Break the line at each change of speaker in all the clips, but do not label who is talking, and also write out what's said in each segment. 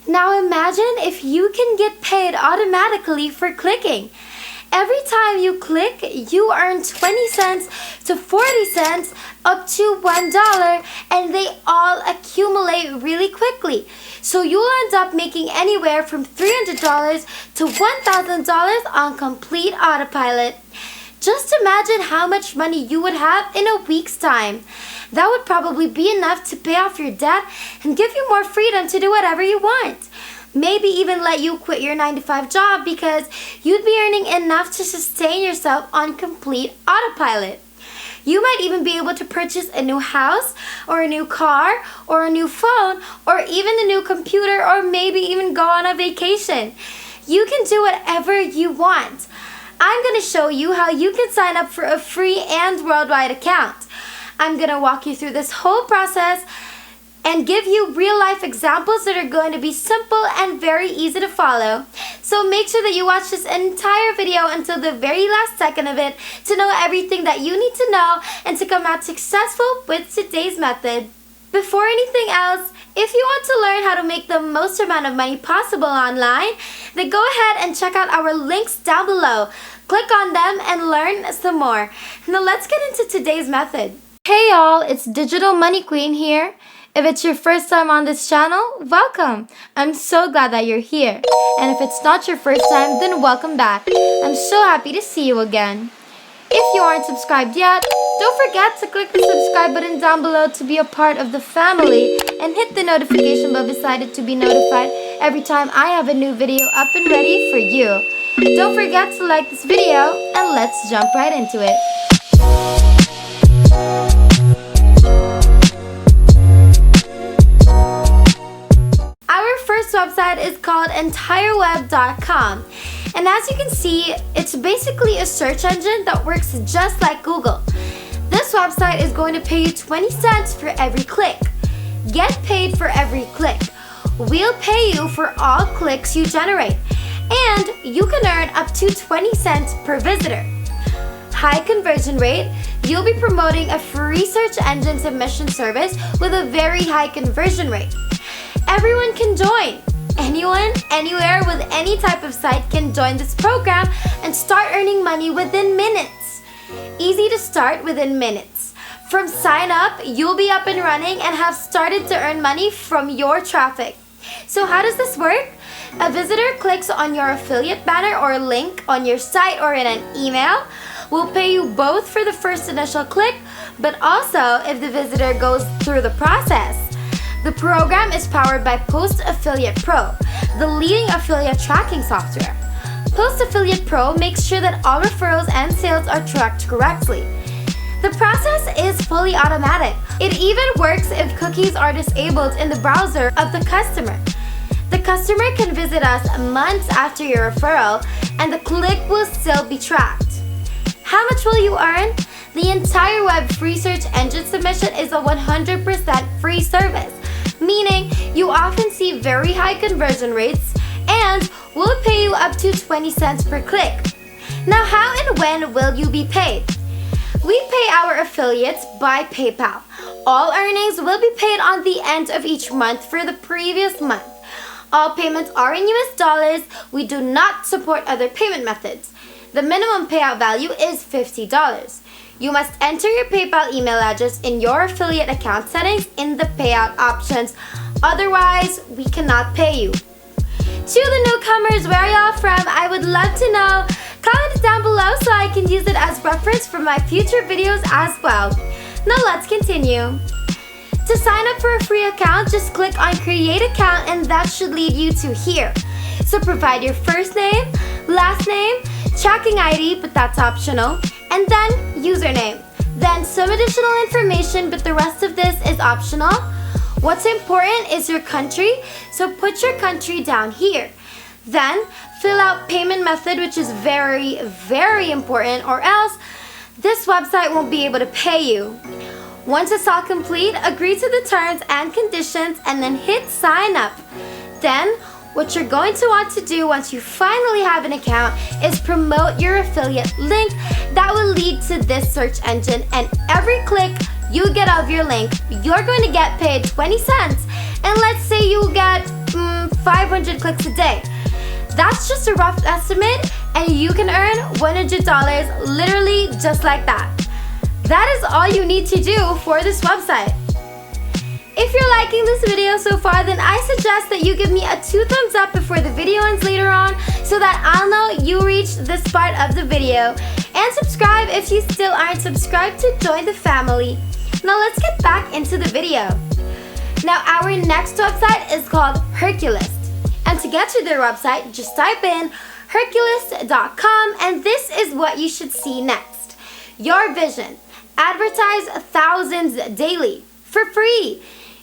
Now imagine if you can get paid automatically for clicking. Every time you click, you earn 20 cents to 40 cents up to $1, and they all accumulate really quickly. So you'll end up making anywhere from $300 to $1,000 on complete autopilot. Just imagine how much money you would have in a week's time. That would probably be enough to pay off your debt and give you more freedom to do whatever you want. Maybe even let you quit your 9-to-5 job because you'd be earning enough to sustain yourself on complete autopilot. You might even be able to purchase a new house or a new car or a new phone or even a new computer or maybe even go on a vacation. You can do whatever you want. I'm going to show you how you can sign up for a free and worldwide account. I'm going to walk you through this whole process and give you real-life examples that are going to be simple and very easy to follow. So make sure that you watch this entire video until the very last second of it to know everything that you need to know and to come out successful with today's method. Before anything else, if you want to learn how to make the most amount of money possible online, then go ahead and check out our links down below. Click on them and learn some more. Now let's get into today's method. Hey y'all, it's Digital Money Queen here. If it's your first time on this channel, welcome. I'm so glad that you're here. And if it's not your first time, then welcome back. I'm so happy to see you again. If you aren't subscribed yet, don't forget to click the subscribe button down below to be a part of the family and hit the notification bell beside it to be notified every time I have a new video up and ready for you. Don't forget to like this video and let's jump right into it. Our first website is called Entireweb.com. And as you can see, it's basically a search engine that works just like Google. This website is going to pay you 20 cents for every click. Get paid for every click. We'll pay you for all clicks you generate. And you can earn up to 20 cents per visitor. High conversion rate. You'll be promoting a free search engine submission service with a very high conversion rate. Everyone can join. Anyone, anywhere with any type of site can join this program and start earning money within minutes. Easy to start within minutes. From sign up, you'll be up and running and have started to earn money from your traffic. So how does this work? A visitor clicks on your affiliate banner or link on your site or in an email. We'll pay you both for the first initial click, but also if the visitor goes through the process. The program is powered by Post Affiliate Pro, the leading affiliate tracking software. Post Affiliate Pro makes sure that all referrals and sales are tracked correctly. The process is fully automatic. It even works if cookies are disabled in the browser of the customer. The customer can visit us months after your referral, and the click will still be tracked. How much will you earn? The Entireweb free search engine submission is a 100% free service, meaning you often see very high conversion rates and we'll pay you up to 20 cents per click. Now how and when will you be paid? We pay our affiliates by PayPal. All earnings will be paid on the end of each month for the previous month. All payments are in US dollars. We do not support other payment methods. The minimum payout value is $50. You must enter your PayPal email address in your affiliate account settings in the payout options. Otherwise, we cannot pay you. To the newcomers, where are y'all from? I would love to know. Comment it down below so I can use it as reference for my future videos as well. Now let's continue. To sign up for a free account, just click on Create Account and that should lead you to here. So provide your first name, last name, tracking ID, but that's optional, and then username. Then some additional information, but the rest of this is optional. What's important is your country, so put your country down here. Then fill out payment method, which is very, very important, or else this website won't be able to pay you. Once it's all complete, agree to the terms and conditions and then hit sign up. Then what you're going to want to do once you finally have an account is promote your affiliate link that will lead to this search engine, and every click you get of your link, you're going to get paid 20 cents. And let's say you get 5 500 clicks a day. That's just a rough estimate, and you can earn $100 literally just like that. That is all you need to do for this website. If you're liking this video so far, then I suggest that you give me a 2 thumbs up before the video ends later on so that I'll know you reached this part of the video. And subscribe if you still aren't subscribed to join the family. Now let's get back into the video. Now our next website is called Herculist. And to get to their website, just type in Herculist.com, and this is what you should see next. Your vision. Advertise thousands daily for free.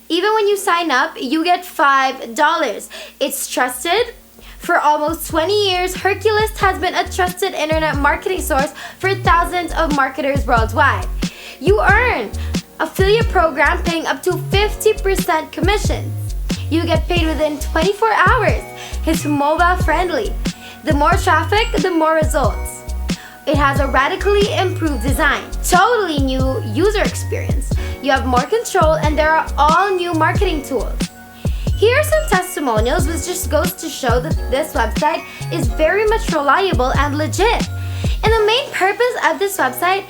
Even when you sign up, you get $5. It's trusted. For almost 20 years, Herculist has been a trusted internet marketing source for thousands of marketers worldwide. You earn affiliate program paying up to 50% commissions. You get paid within 24 hours. It's mobile friendly. The more traffic, the more results. It has a radically improved design, totally new user experience. You have more control, and there are all new marketing tools. Here are some testimonials, which just goes to show that this website is very much reliable and legit. And the main purpose of this website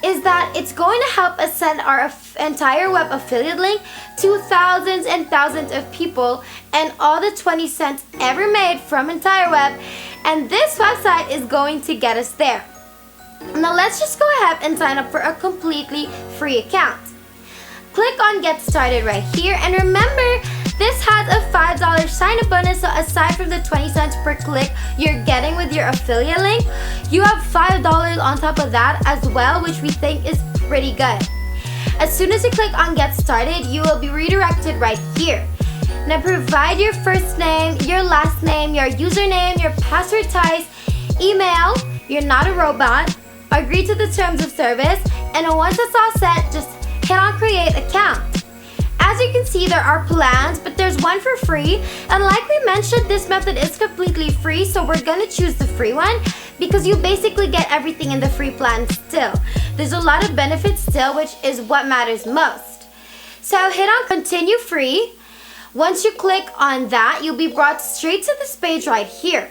is that it's going to help us send our Entireweb affiliate link to thousands and thousands of people, and all the 20 cents ever made from Entireweb, and this website is going to get us there. Now let's just go ahead and sign up for a completely free account. Click on Get Started right here, and remember, this has a $5 sign-up bonus, so aside from the 20 cents per click you're getting with your affiliate link, you have $5 on top of that as well, which we think is pretty good. As soon as you click on Get Started, you will be redirected right here. Now provide your first name, your last name, your username, your password type, email, you're not a robot, agree to the terms of service, and once it's all set, just hit on Create Account. As you can see, there are plans, but there's one for free, and like we mentioned, this method is completely free, so we're gonna choose the free one because you basically get everything in the free plan still. There's a lot of benefits still, which is what matters most. So hit on Continue Free. Once you click on that, you'll be brought straight to this page right here.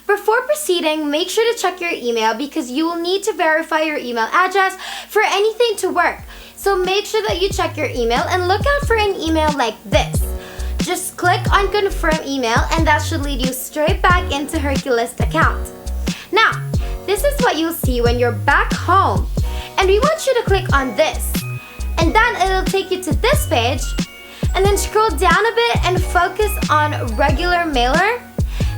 Before proceeding, make sure to check your email because you will need to verify your email address for anything to work. So make sure that you check your email and look out for an email like this. Just click on Confirm Email, and that should lead you straight back into Herculist account. Now, this is what you'll see when you're back home. And we want you to click on this. And then it'll take you to this page. And then scroll down a bit and focus on Regular Mailer.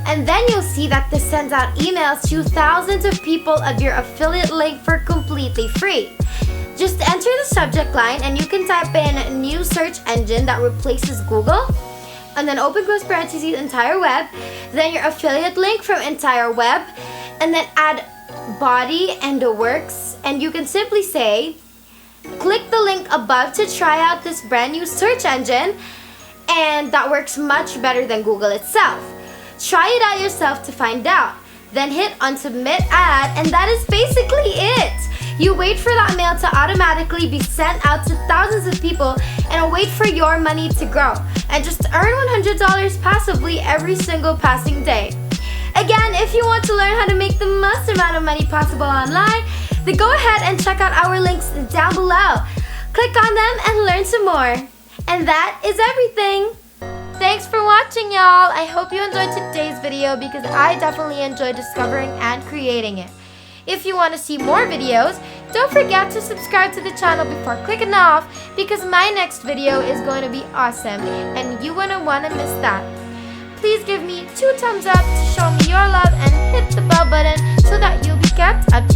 And then you'll see that this sends out emails to thousands of people of your affiliate link for completely free. Just enter the subject line, and you can type in new search engine that replaces Google, and then open close parentheses Entireweb, then your affiliate link from Entireweb, and then add body and the works, and you can simply say, click the link above to try out this brand new search engine, and that works much better than Google itself. Try it out yourself to find out. Then hit on Submit Ad, and that is basically it. You wait for that mail to automatically be sent out to thousands of people, and wait for your money to grow. And just earn $100 passively every single passing day. Again, if you want to learn how to make the most amount of money possible online, then go ahead and check out our links down below. Click on them and learn some more. And that is everything. Thanks for watching, y'all. I hope you enjoyed today's video because I definitely enjoyed discovering and creating it. If you want to see more videos, don't forget to subscribe to the channel before clicking off because my next video is going to be awesome and you wouldn't want to miss that. Please give me 2 thumbs up to show me your love and hit the bell button so that you'll be kept up